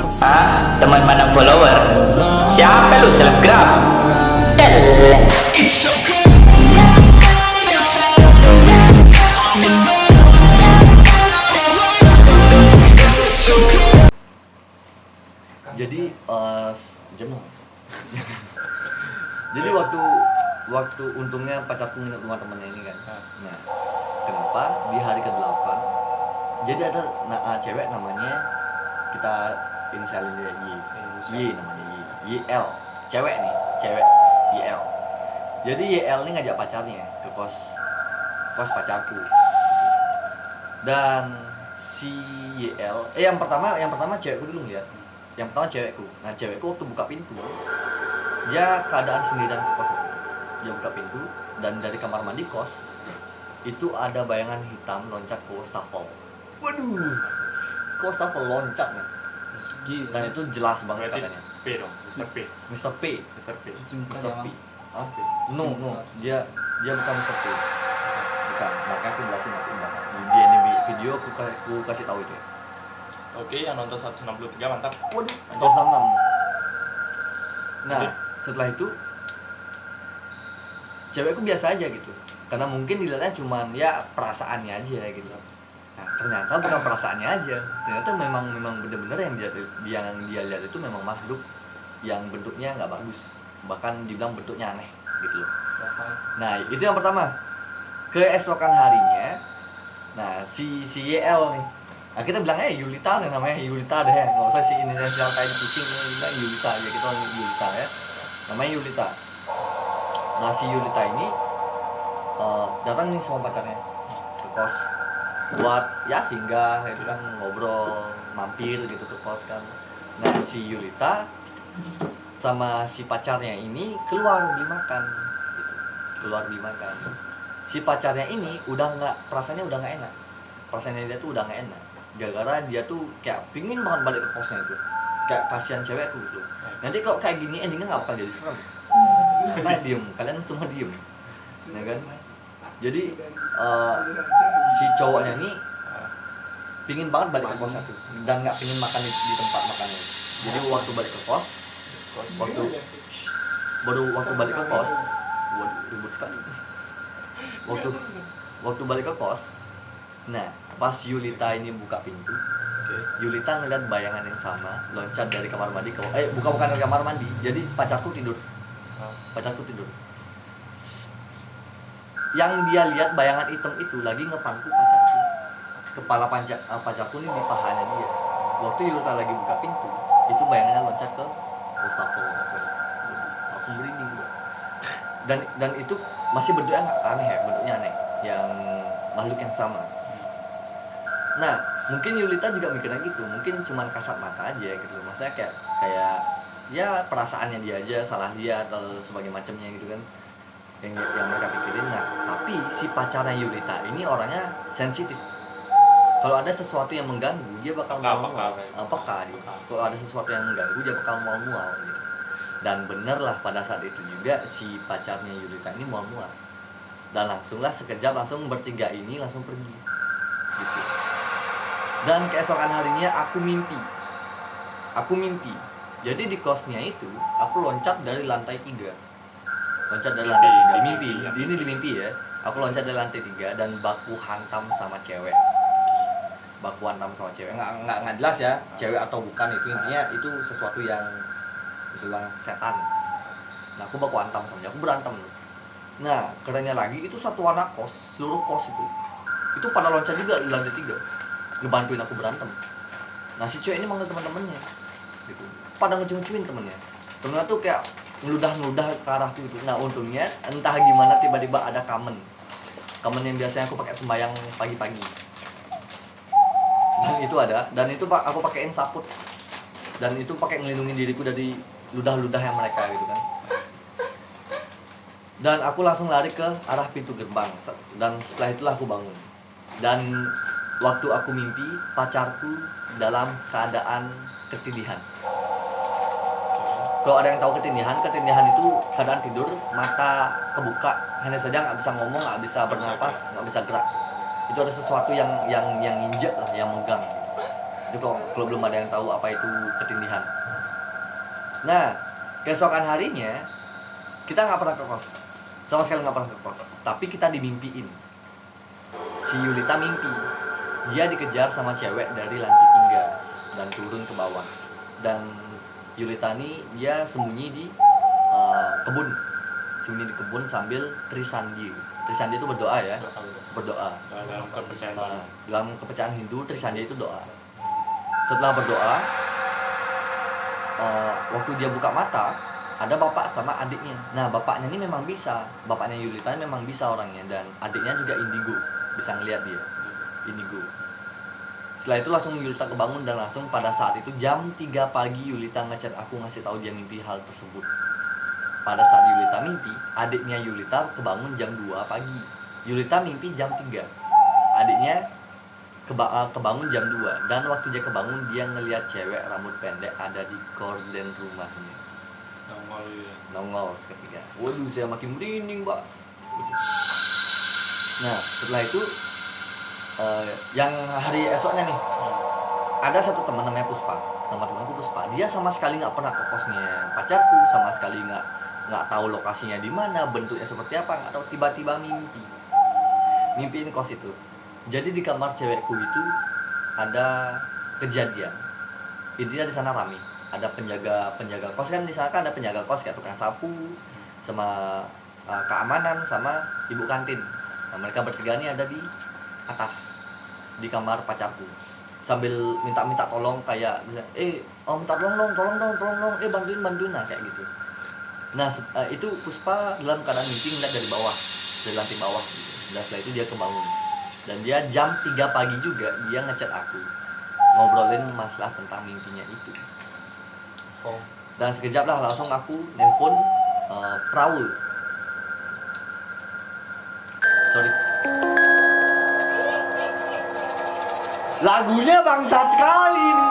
Ah, teman mana follower? Siapa lu selebgram? Del. Jadi jenuh. Jadi waktu untungnya pacarku nginep rumah temennya ini kan. Nah, kenapa di hari ke-8 jadi ada cewek namanya, kita inisialin dia Y namanya YL, cewek YL. Jadi YL ini ngajak pacarnya ke kos pacarku. Dan si YL yang pertama cewekku dulu ngeliat. Yang pertama cewekku. Nah, cewekku waktu buka pintu, dia keadaan sendirian ke kos itu. Dia buka pintu dan dari kamar mandi kos itu ada bayangan hitam loncat ke wastafel. Waduh, ke wastafel loncat nih. Dan itu jelas banget katanya. P dong, Mr. P. Mr. P. Mr. P. Mr. P. Ah? No, dia bukan Mr. P. Bukan. Makanya aku jelasin nanti di anime video aku kasih tahu itu. Oke, yang nonton 163 mantap. Waduh, 166. Nah, setelah itu cewekku biasa aja gitu. Karena mungkin dilihatnya cuman ya perasaannya aja gitu. Nah, ternyata bukan perasaannya aja. Ternyata memang bener-bener yang dia lihat itu memang makhluk yang bentuknya nggak bagus. Bahkan dibilang bentuknya aneh gitu loh. Nah, itu yang pertama. Keesokan harinya, nah si YL nih. Nah, kita bilangnya Yulita nih, namanya Yulita deh. Nggak usah si inisial kayak kucing, kita Yulita aja, kita Yulita ya. Namanya Yulita. Nah, si Yulita ini datang nih sama pacarnya ke kos buat ya singgah itu kan, ngobrol, mampir gitu ke kos kan. Nah, si Yulita sama si pacarnya ini keluar beli makan gitu. Si pacarnya ini perasaannya udah nggak enak. Perasaannya dia tuh udah nggak enak gara-gara dia tuh kayak pingin banget balik ke kosnya itu, kayak kasihan cewekku gitu. Nanti kalau kayak gini endingnya nggak bakal jadi serem karena kalian semua diem, ya kan? Jadi si cowoknya ini pingin banget balik ke kosnya tuh dan nggak pingin makan di tempat makannya. Jadi waktu balik ke kos, waktu balik ke kos, ribut sekali. Waktu balik ke kos, nah pas Yulita ini buka pintu, Yulita ngeliat bayangan yang sama loncat dari kamar mandi bukan dari kamar mandi. Jadi pacarku tidur. Yang dia lihat bayangan hitam itu lagi ngepangku pacarku. Kepala pacarku ini di pahanya dia. Waktu Yulita lagi buka pintu, itu bayangannya loncat ke wastafel. Aku merinding juga. Dan itu masih bentuknya aneh, yang makhluk yang sama. Nah, mungkin Yulita juga mikirnya gitu, mungkin cuman kasat mata aja gitu. Maksudnya kayak ya perasaannya dia aja, salah dia atau sebagai macamnya gitu kan. Yang mereka pikirin. Nah, tapi si pacarnya Yulita ini orangnya sensitif. Kalau ada sesuatu yang mengganggu, dia bakal peka. Kalau ada sesuatu yang mengganggu, dia bakal mual gitu. Dan bener lah pada saat itu juga si pacarnya Yulita ini mual. Dan sekejap langsung bertiga ini langsung pergi gitu. Dan keesokan harinya aku mimpi. Jadi di kosnya itu aku loncat dari lantai 3. Mimpi. Ini di mimpi ya. Aku loncat dari lantai 3 dan baku hantam sama cewek. Nggak jelas ya, cewek atau bukan, itu intinya itu sesuatu yang bilang setan. Nah, aku baku hantam sama dia, aku berantem. Nah, kerennya lagi itu satu anak kos, seluruh kos itu pada loncat juga di lantai 3, ngebantuin aku berantem. Nah, si cewek ini manggil teman-temannya gitu, pada ngecuin temennya tuh kayak ngeludah ke arahku itu. Nah, untungnya entah gimana tiba-tiba ada kamen yang biasanya aku pakai sembahyang pagi-pagi, dan itu ada, dan itu aku pakein saput, dan itu pakai ngelindungin diriku dari ludah-ludah yang mereka gitu kan. Dan aku langsung lari ke arah pintu gerbang, dan setelah itulah aku bangun. Dan waktu aku mimpi, pacarku dalam keadaan ketindihan. Kalau ada yang tahu ketindihan itu keadaan tidur, mata kebuka, hanya saja nggak bisa ngomong, nggak bisa bernapas, nggak bisa gerak. Itu ada sesuatu yang injek lah, yang megang. Itu Itu kalau belum ada yang tahu apa itu ketindihan. Nah, keesokan harinya kita nggak pernah ke kos, sama sekali nggak pernah ke kos. Tapi kita dimimpiin. Si Yulita mimpi dia dikejar sama cewek dari lantai 3 dan turun ke bawah. Dan Yulita ini dia sembunyi di kebun, sembunyi di kebun sambil trisandi. Trisandi itu berdoa ya, berdoa. Dalam kepercayaan. Dalam kepercayaan Hindu, trisandi itu doa. Setelah berdoa, waktu dia buka mata, ada bapak sama adiknya. Nah, bapaknya ini memang bisa, bapaknya Yulita ini memang bisa orangnya, dan adiknya juga indigo, bisa ngelihat dia, indigo. Setelah itu langsung Yulita kebangun, dan langsung pada saat itu jam 3 pagi Yulita ngechat aku ngasih tahu dia mimpi hal tersebut. Pada saat Yulita mimpi, adiknya Yulita kebangun jam 2 pagi. Yulita mimpi jam 3. Adiknya kebangun jam 2. Dan waktu dia kebangun, dia ngelihat cewek rambut pendek ada di gorden rumahnya. Nongol ya. Nongol seketika. Waduh, saya makin merinding, Pak. Nah, setelah itu yang hari esoknya nih, ada satu teman namanya Puspa. Nama temanku Puspa. Dia sama sekali nggak pernah ke kosnya pacarku, sama sekali nggak tahu lokasinya di mana, bentuknya seperti apa, nggak tahu. Tiba-tiba mimpiin kos itu. Jadi di kamar cewekku itu ada kejadian. Intinya di sana rame. Ada penjaga kos, kan di sana kan ada penjaga kos kayak tukang sapu, sama keamanan, sama ibu kantin. Nah, mereka bertiga ini ada di atas di kamar pacarku sambil minta tolong, kayak minta tolong dong, bantuin, nah kayak gitu. Nah, itu Puspa dalam keadaan mimpi ngeliat dari bawah, dari lantai bawah gitu. Dan setelah itu dia kebangun, dan dia jam 3 pagi juga dia ngechat aku ngobrolin masalah tentang mimpinya itu. Dan sekejap lah langsung aku nelpon Praul. Sorry, lagunya bangsat sekali ini.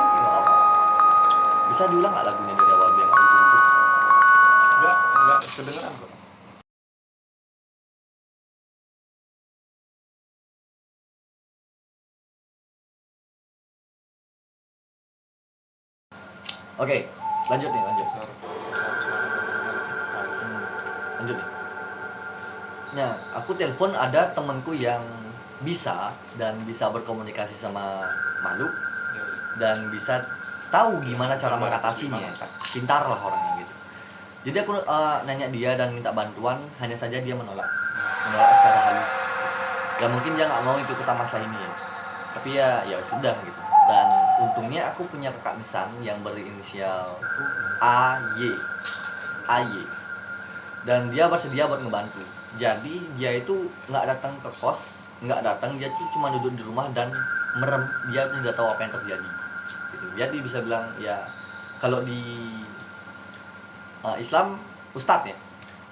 Bisa diulang nggak lagunya dari awal biar nggak dituntut? Enggak kedengeran kok. Oke, lanjut nih. Lanjut nih. Nah, aku telepon ada temanku yang bisa berkomunikasi sama makhluk dan bisa tahu gimana cara mengatasinya. Pintar lah orangnya gitu. Jadi aku nanya dia dan minta bantuan, hanya saja dia menolak secara halus. Ya mungkin dia nggak mau ikut masalah ini ya. Tapi ya sudah gitu. Dan untungnya aku punya kakak misan yang berinisial AY. Dan dia bersedia buat ngebantu. Jadi dia itu nggak datang ke kos, dia tuh cuma duduk di rumah dan merem. Dia tidak tahu apa yang terjadi gitu. Jadi bisa bilang ya, kalau di Islam ustadz ya,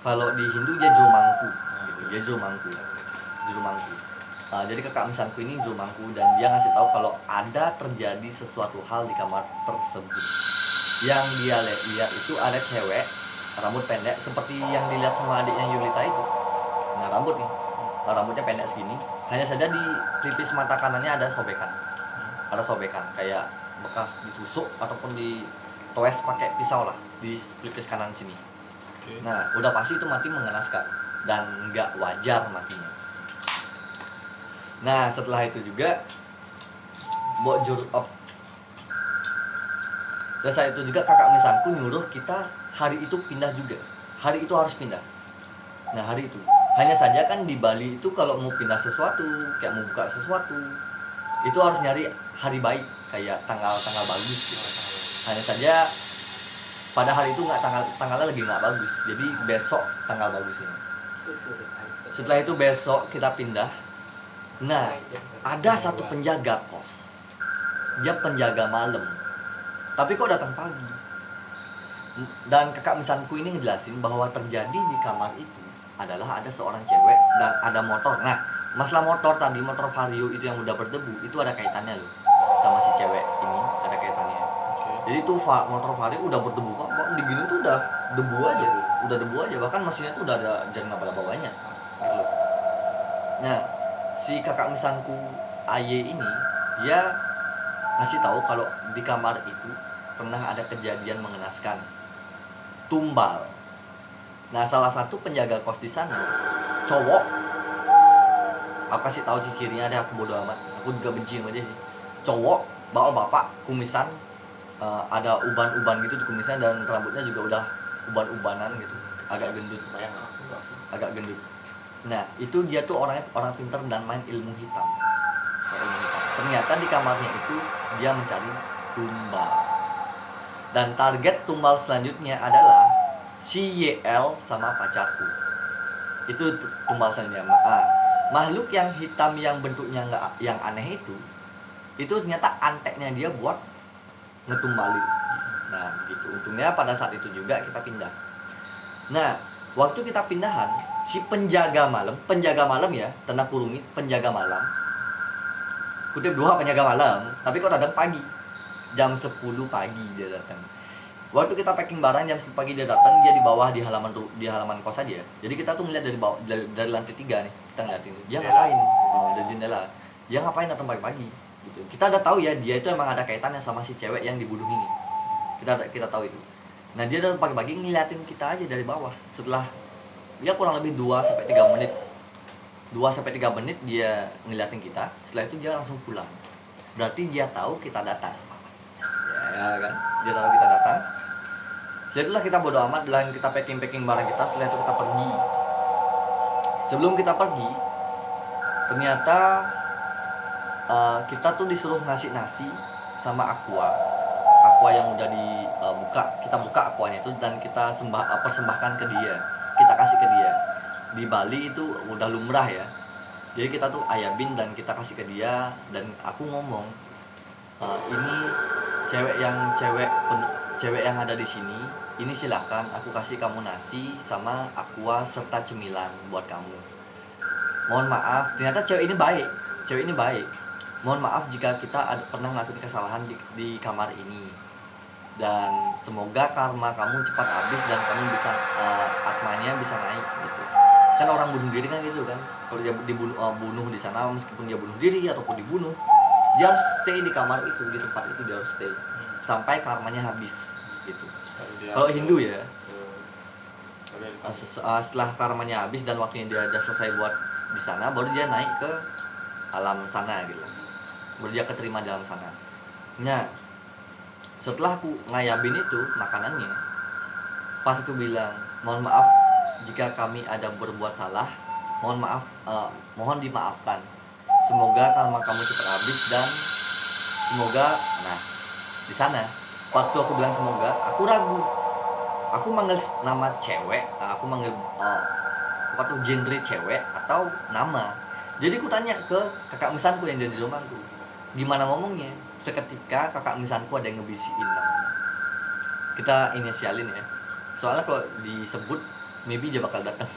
kalau di Hindu dia jurumangku gitu. Dia jurumangku. Jadi kakak misanku ini jurumangku, dan dia ngasih tahu kalau ada terjadi sesuatu hal di kamar tersebut. Yang dia lihat itu ada cewek rambut pendek seperti yang dilihat sama adiknya Yulita itu. Nah, rambutnya pendek segini, hanya saja di pelipis mata kanannya ada sobekan kayak bekas ditusuk ataupun ditoes pakai pisau lah di pelipis kanan sini. Nah, udah pasti itu mati mengenaskan dan nggak wajar matinya. Nah, setelah itu juga dan saat itu juga kakak misanku nyuruh kita hari itu pindah juga. Hari itu harus pindah. Nah, hari itu. Hanya saja kan di Bali itu kalau mau pindah sesuatu, kayak mau buka sesuatu, itu harus nyari hari baik, kayak tanggal bagus gitu. Hanya saja pada hari itu tanggalnya lagi nggak bagus. Jadi besok tanggal bagusnya. Setelah itu besok kita pindah. Nah, ada satu penjaga kos. Dia penjaga malam. Tapi kok datang pagi. Dan kakak misanku ini ngejelasin bahwa terjadi di kamar itu adalah ada seorang cewek dan ada motor. Nah, masalah motor tadi, motor Vario itu yang udah berdebu, itu ada kaitannya loh sama si cewek ini, ada kaitannya. Jadi tuh motor Vario udah berdebu kok digini tuh udah debu aja, bahkan mesinnya tuh udah ada jaring laba-labanya gitu loh. Nah, si kakak misanku AY ini dia ngasih tahu kalau di kamar itu pernah ada kejadian mengenaskan, tumbal. Nah, salah satu penjaga kos di sana cowok, aku kasih tahu cirinya deh, aku bodo amat, aku juga benci sama dia sih. Cowok bawa bapak kumisan, ada uban-uban gitu di kumisan, dan rambutnya juga udah uban-ubanan gitu, agak gendut, Bayang aku. agak gendut. Nah, itu dia tuh orangnya orang pintar dan main ilmu hitam. Ternyata di kamarnya itu dia mencari tumbal, dan target tumbal selanjutnya adalah si YL sama pacarku. Itu tumbal selanjutnya. Makhluk yang hitam yang bentuknya yang aneh itu ternyata anteknya dia buat ngetumbalin. Nah, gitu. Untungnya pada saat itu juga kita pindah. Nah, waktu kita pindahan, si penjaga malam ya, tanda kurung penjaga malam, kutip 2 penjaga malam, tapi kok datang pagi, jam 10 pagi dia datang. Waktu kita packing barang jam 10 pagi dia datang, dia di bawah di halaman kos aja. Jadi kita tuh ngeliat dari bawah, dari lantai 3 nih, kita ngeliatin dia ngapain, dari jendela. Dia ngapain datang pagi-pagi gitu. Kita udah tahu ya, dia itu emang ada kaitannya sama si cewek yang dibunuh ini. Kita tahu itu. Nah, dia datang pagi-pagi ngeliatin kita aja dari bawah. Setelah dia kurang lebih 2 sampai 3 menit. 2 sampai 3 menit dia ngeliatin kita, setelah itu dia langsung pulang. Berarti dia tahu kita datang. Ya kan? Dia tahu kita datang. Setelah itulah kita bodo amat dan kita packing barang kita. Setelah itu kita pergi. Sebelum kita pergi, ternyata kita tuh disuruh ngasih nasi sama aqua yang udah dibuka. Kita buka aquanya itu dan kita persembahkan ke dia. Kita kasih ke dia. Di Bali itu udah lumrah ya. Jadi kita tuh ayabin dan kita kasih ke dia. Dan aku ngomong, ini cewek yang ada di sini, ini silakan aku kasih kamu nasi sama aqua serta cemilan buat kamu. Mohon maaf, ternyata cewek ini baik. Mohon maaf jika kita pernah melakukan kesalahan di kamar ini, dan semoga karma kamu cepat habis dan kamu bisa atmanya bisa naik gitu. Kan orang bunuh diri kan gitu kan, kalau dia bunuh di sana, meskipun dia bunuh diri ataupun dibunuh, dia harus stay di kamar itu, di tempat itu dia harus stay sampai karmanya habis gitu. Kalau Hindu ya, setelah karmanya habis dan waktunya dia udah selesai buat di sana, baru dia naik ke alam sana gitu, baru dia keterima di alam sana. Nah, setelah aku ngayabin itu makanannya, pas aku bilang, mohon maaf jika kami ada berbuat salah, mohon dimaafkan. Semoga karma kamu cepat habis dan semoga, nah di sana waktu aku bilang semoga, aku ragu. Aku manggil nama cewek, aku manggil genre cewek atau nama. Jadi aku tanya ke kakak misanku yang jadi rumahku, gimana ngomongnya. Seketika kakak misanku ada yang ngebisikin namanya. Kita inisialin ya, soalnya kalau disebut maybe dia bakal datang.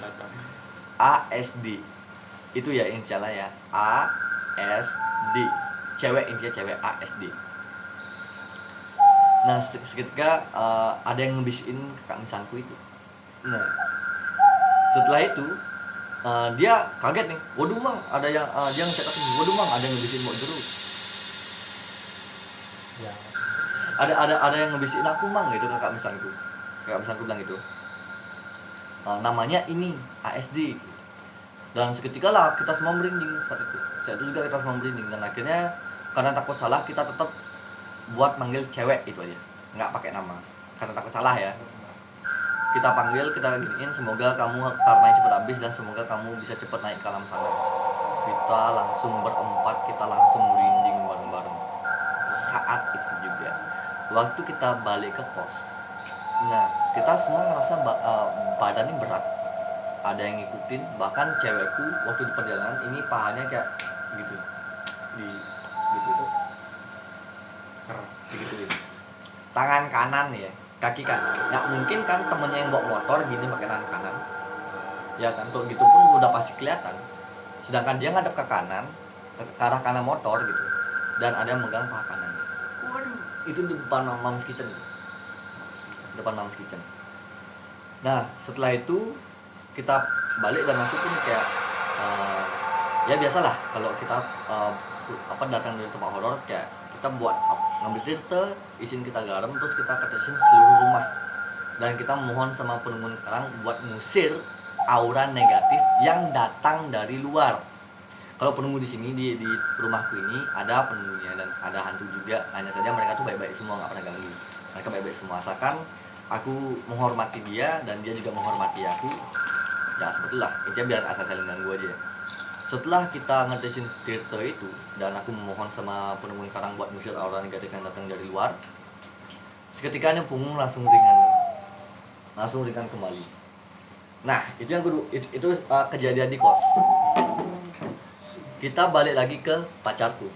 ASD itu ya inisialnya ya, ASD, cewek, intinya cewek, ASD. Nah, seketika ada yang ngebisikin kakak misanku itu. Nah, setelah itu dia kaget nih, waduh mang, ada yang dia ngechat aku, waduh mang, ada yang ngebisikin mau dulu. Ya. Ada yang ngebisikin aku mang gitu, kakak misanku bilang gitu. Namanya ini ASD. Dan seketika lah kita semua merinding saat itu juga kita semua merinding, dan akhirnya karena takut salah kita tetap buat manggil cewek itu aja, nggak pakai nama karena takut salah ya. Kita panggil, kita giniin, semoga kamu karmanya cepat habis dan semoga kamu bisa cepat naik ke alam sana. Kita langsung berempat, kita langsung merinding bareng-bareng. Saat itu juga waktu kita balik ke kos, nah kita semua ngerasa badannya berat, ada yang ngikutin. Bahkan cewekku waktu di perjalanan ini pahanya kayak gitu, digituin. Tangan kanan ya, kaki kanan. Nggak mungkin kan temennya yang bawa motor gini pakai tangan kanan, ya kan? Tuh gitu pun udah pasti kelihatan. Sedangkan dia ngadep ke kanan, ke arah kanan motor gitu, dan ada yang megang paha kanannya. Waduh, itu di depan Mom's Kitchen. Nah, setelah itu kita balik dan aku pun kayak ya biasalah kalau kita datang dari tempat horor, kayak kita buat ngambil tirta, isin kita garam, terus kita ketesin seluruh rumah. Dan kita mohon sama penunggu karang buat ngusir aura negatif yang datang dari luar. Kalau penunggu di sini di rumahku ini ada penunggunya dan ada hantu juga. Hanya saja mereka tuh baik-baik semua, nggak pernah ganggu. Mereka baik-baik semua, asalkan aku menghormati dia dan dia juga menghormati aku. Ya sebetulnya intinya biar asal saling ganggu aja. Setelah kita ngetesin tirta itu dan aku memohon sama penunggu karang buat ngusir aura negatif yang datang dari luar, seketika ini punggung langsung ringan kembali. Nah itu yang kedua, itu kejadian di kos. Kita balik lagi ke pacarku.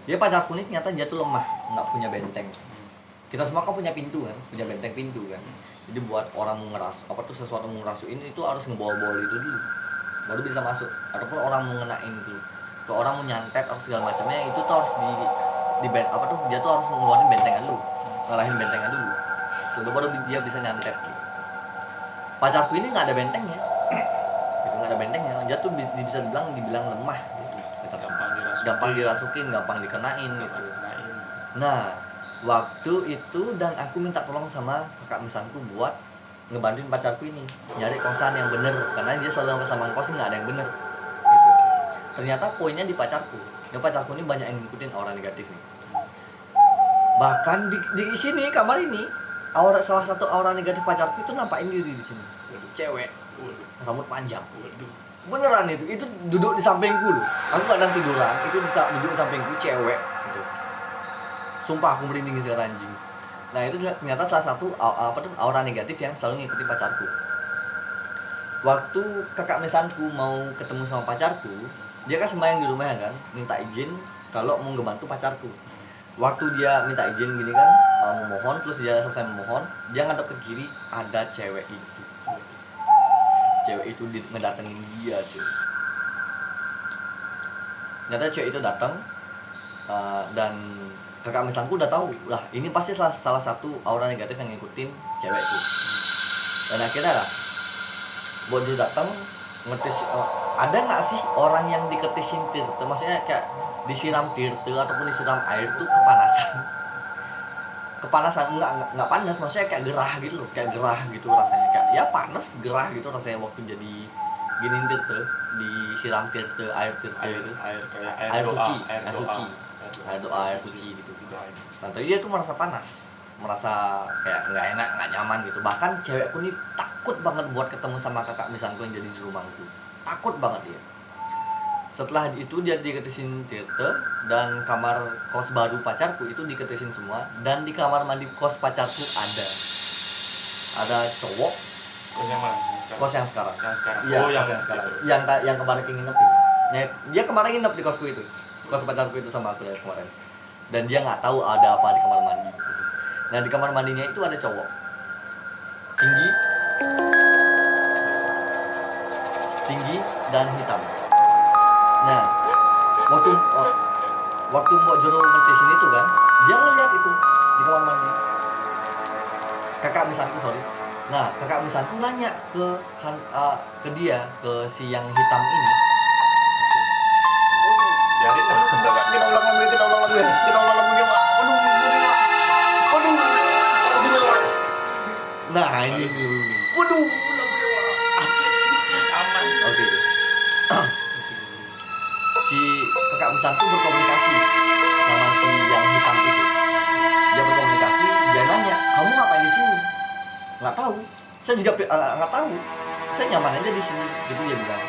Pacarku ini ternyata dia tuh lemah, nggak punya benteng. Kita semua kan punya pintu kan, punya benteng pintu kan. Jadi buat orang mau sesuatu mau ngerasuin itu harus ngebol-bol itu dulu, baru bisa masuk. Ataupun orang mau ngenain itu, kalau orang mau nyantet atau segala macamnya itu tuh harus dia tuh harus ngeluarin bentengan dulu, ngalahin bentengan dulu. Setelah baru dia bisa nyantet. Pacarku ini nggak ada bentengnya. Nggak ada bentengnya, dia tuh bisa dibilang lemah gitu. Gampang dirasukin, gampang dikenain gitu. Nah waktu itu dan aku minta tolong sama kakak misanku buat ngebantuin pacarku ini nyari kosan yang bener, karena dia selalu sama kos nggak ada yang bener gitu. Ternyata poinnya di pacarku ini banyak yang ngikutin aura negatif nih. Bahkan di sini kamar ini salah satu aura negatif pacarku itu nampakin diri di sini, cewek rambut panjang. Beneran itu duduk di sampingku loh. Aku kadang tiduran, itu bisa duduk di sampingku cewek gitu. Sumpah aku merinding sekarang anjing. Nah itu ternyata salah satu aura negatif yang selalu ngikutin pacarku. Waktu kakak misanku mau ketemu sama pacarku, dia kan sembahyang di rumah ya kan, minta izin kalau mau ngebantu pacarku. Waktu dia minta izin gini kan, memohon, terus dia selesai memohon, dia ngadep ke kiri, ada cewek itu. Cewek itu ngedatengin dia cuy. Ternyata cewek itu datang, dan kakak misanku udah tahu lah ini pasti salah satu aura negatif yang ngikutin cewek itu. Dan akhirnya lah Bojo datang ngetis. Ada nggak sih orang yang diketisin tirta, maksudnya kayak disiram tirta ataupun disiram air tuh kepanasan nggak panas, maksudnya kayak gerah gitu loh, kayak gerah gitu rasanya, kayak ya panas gerah gitu rasanya waktu jadi gini tirta, disiram tirta air suci gitu. Nah tadi dia tuh merasa panas, merasa kayak nggak enak, nggak nyaman gitu. Bahkan cewekku nih takut banget buat ketemu sama kakak misanku yang jadi di rumahku, takut banget dia. Setelah itu dia diketisin tirta, dan kamar kos baru pacarku itu diketisin semua, dan di kamar mandi kos pacarku ada cowok. Kos yang mana? Kos yang sekarang. Iya, kos yang sekarang. Yang kemarin nginep. Dia kemarin nginep di kosku itu. Kos pacarku itu sama aku dari kemarin. Dan dia nggak tahu ada apa di kamar mandi. Nah di kamar mandinya itu ada cowok tinggi dan hitam. Nah waktu Mbok Joro ngetisin itu kan, dia ngeliat itu di kamar mandi. Kakak misanku nanya ke dia, ke si yang hitam ini. Jadi Kita ulang lagi dia, Pak. Waduh. Nah, ini. Waduh. aman. Oke. Si kakak misanku berkomunikasi sama si yang hitam itu. Dia berkomunikasi, dia nanya, "Kamu ngapain di sini?" Nggak tahu. Saya juga nggak tahu. Saya nyaman aja di sini, gitu dia bilang.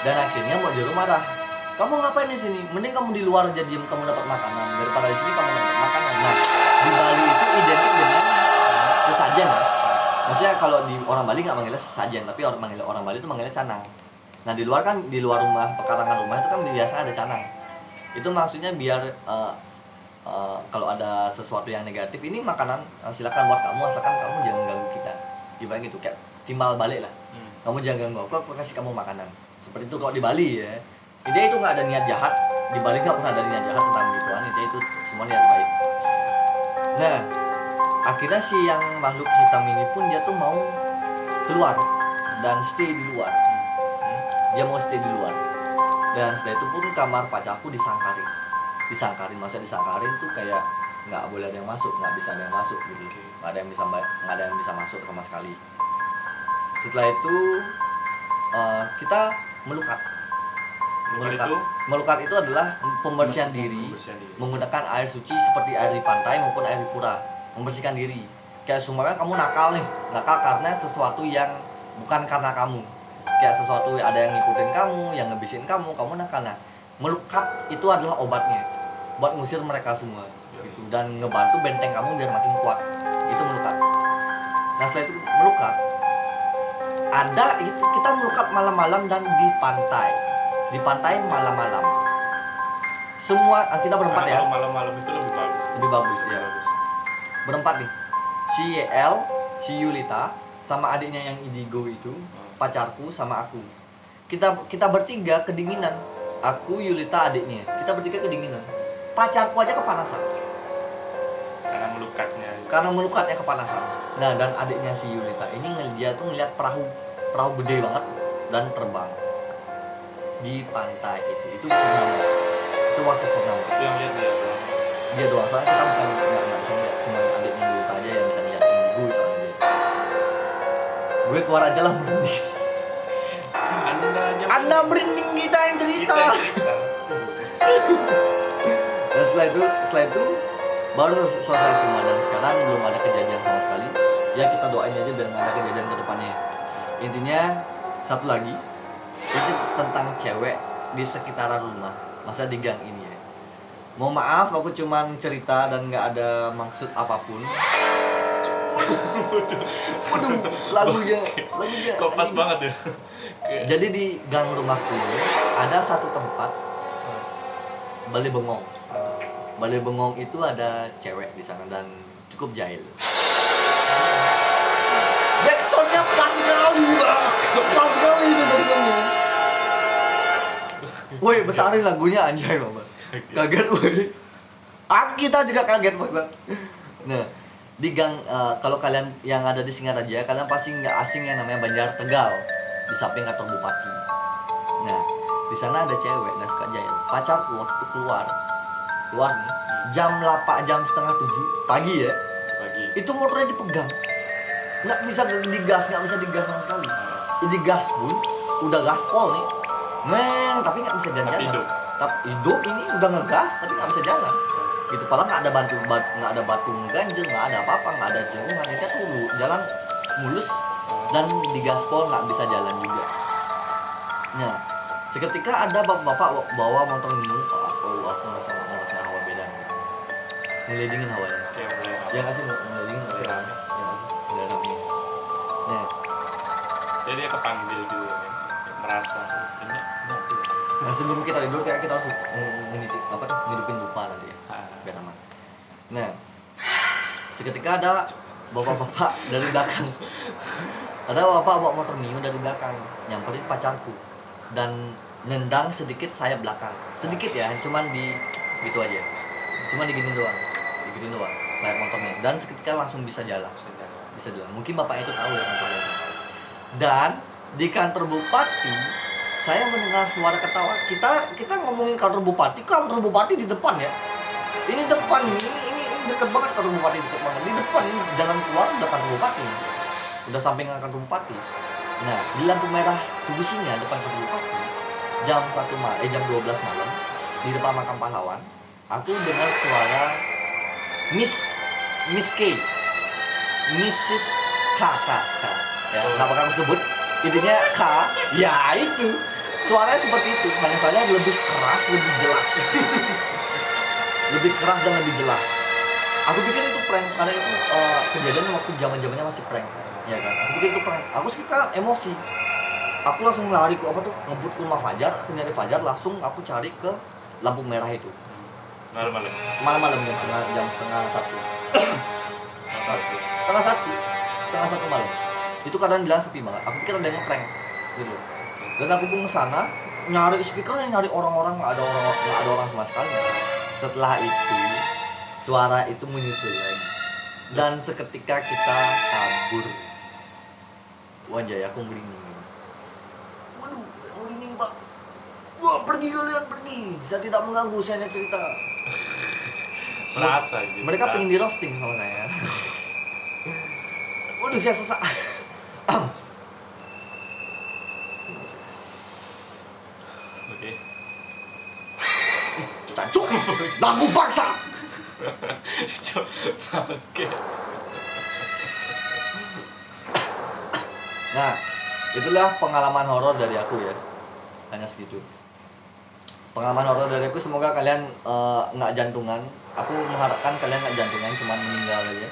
Dan akhirnya Mbok Joro marah. "Kamu ngapain di sini? Mending kamu di luar aja diem, kamu dapat makanan daripada di sini kamu dapat makanan." Nah, di Bali itu identik dengan sesajen ya. Maksudnya kalau di orang Bali nggak manggilnya sesajen, tapi orang Bali itu manggilnya canang. Nah, di luar rumah, pekarangan rumah itu kan biasa ada canang. Itu maksudnya biar kalau ada sesuatu yang negatif, ini makanan silakan buat kamu, asalkan kamu jangan ganggu kita. Ibaratnya gitu, kayak timbal balik lah. Kamu jangan ganggu aku kasih kamu makanan. Seperti itu kalau di Bali ya. Intinya itu nggak ada niat jahat. Di Bali nggak pernah ada niat jahat tentang gituan. Intinya itu semua niat baik. Nah, akhirnya si yang makhluk hitam ini pun dia tuh mau keluar dan stay di luar. Dia mau stay di luar. Dan setelah itu pun kamar pacarku disangkari disangkarin. Masa disangkarin tuh kayak nggak boleh ada yang masuk, nggak bisa ada yang masuk gitu, nggak ada yang bisa masuk sama sekali. Setelah itu kita melukat. Melukat itu adalah pembersihan diri menggunakan air suci seperti air di pantai maupun air di pura. Membersihkan diri. Kayak sumpahnya kamu nakal karena sesuatu yang bukan karena kamu. Kayak sesuatu ada yang ngikutin kamu, yang ngebisin kamu nakal. Nah, melukat itu adalah obatnya buat ngusir mereka semua gitu, dan ngebantu benteng kamu biar makin kuat. Itu melukat. Nah, setelah itu melukat, kita melukat malam-malam dan di pantai malam-malam. Semua kita berempat ya. Kalau malam-malam itu lebih bagus Ya. bagus. Berempat nih, si YL, si Yulita, sama adiknya yang indigo itu, pacarku sama aku. Kita bertiga kedinginan. Aku, Yulita, adiknya. Kita bertiga kedinginan. Pacarku aja kepanasan. Karena melukatnya kepanasan. Nah, dan adiknya si Yulita ini dia tuh ngeliat perahu gede banget dan terbang di pantai itu. Itu purnama. Itu waktu purnama. Itu yang lihat Dia doang. Soalnya kita bukan nggak bisa lihat, cuma adiknya Yulita aja yang bisa lihat indigo soalnya dia. Gue keluar aja lah merinding. Anda merinding, kita yang cerita. Dan setelah itu baru selesai semua, dan sekarang belum ada kejadian sama sekali. Ya kita doain aja biar nggak ada kejadian ke depannya. Intinya satu lagi, itu tentang cewek di sekitaran rumah, masa di gang ini ya. Mohon maaf, aku cuman cerita dan nggak ada maksud apapun. Waduh, lagunya. Kok pas banget ya. Jadi di gang rumahku ada satu tempat Balai Bengong. Balai Bengong itu ada cewek di sana dan cukup jahil. Backsoundnya pas sekali, Bang. Pas sekali itu backsoundnya. Woi, besarin lagunya anjay, Bang. Kaget, woi. Kita juga kaget, maksud. Nah, di gang kalau kalian yang ada di Singaraja, kalian pasti nggak asing yang namanya Banjar Tegal di samping kantor bupati. Nah, di sana ada cewek dan suka jahil. Pacarku waktu keluar nih jam 6:30 pagi ya. Itu motornya dipegang. Nggak bisa digas sama sekali. Ini gas pun udah gaspol nih. Tapi nggak bisa jalan-jalan. Tapi hidup ini udah ngegas tapi nggak bisa jalan. Gitu, padahal nggak ada batu ganjel, nggak ada apa-apa, nggak ada cekungan. Ini tuh jalan mulus dan di gaspol nggak bisa jalan juga. Nah, seketika ada bapak-bapak bawa motor Mini. Aku ngerasa hawa beda. Ngelidingin hawanya. Ya nggak sih, ngelidingin nggak sih? Ya nggak sih, udah rame. Nah, Jadi dia kepanggil gitu kan, merasa ini. Nah, sebelum kita tidur kayak kita harus ngidupin dupa nanti ya, biar aman. Nah, seketika ada bapak-bapak dari belakang. Ada bapak bawa motor Mio dari belakang, nyamperin pacarku dan nendang sedikit sayap belakang. Sedikit ya, cuman di gitu aja. Cuma digini doang sayap motornya. Dan seketika langsung bisa jalan. Mungkin bapak itu tahu ya motornya. Dan di kantor bupati saya mendengar suara ketawa. Kita ngomongin kantor bupati di depan ya. Ini depan ini dekat banget kantor bupati, dekat banget. Di depan ini jalan keluar udah kantor bupati. Udah samping kantor bupati. Nah, di lampu merah Tugu Singa depan kantor bupati jam 12 malam di depan makam pahlawan, aku dengar suara Miss K, Mrs. K. Ya, kenapa kamu sebut? Intinya K, ya itu. Suaranya seperti itu, hanya saja lebih keras, lebih jelas. Lebih keras dan lebih jelas. Aku pikir itu prank, karena itu kejadian waktu zaman-zamannya masih prank. Ya kan? Aku pikir itu prank. Aku suka emosi. Aku langsung lari ke ngebut ke rumah Fajar, aku nyari Fajar, langsung aku cari ke lampu merah itu. Malam-malam jam setengah satu malam. Itu keadaan bilang sepi banget. Aku pikir ada yang ngeprank gitu. Dan aku pun kesana nyari speaker, nyari orang-orang, nggak ada orang sama sekali. Setelah itu suara itu menyusul lagi dan seketika kita kabur. Wajah aku merinding. Waduh, saya merinding, Pak. Wah, pergi kalian, pergi. Saya tidak mengganggu, saya hanya cerita. Merasa gitu. Mereka pengen di roasting sama saya. Waduh, saya sesak. Oke. Cancuk, lagu bangsa. Oke. Nah, itulah pengalaman horor dari aku ya. Hanya segitu. Pengalaman horor dari aku, semoga kalian nggak jantungan. Aku mengharapkan kalian nggak jantungan, cuman meninggal aja.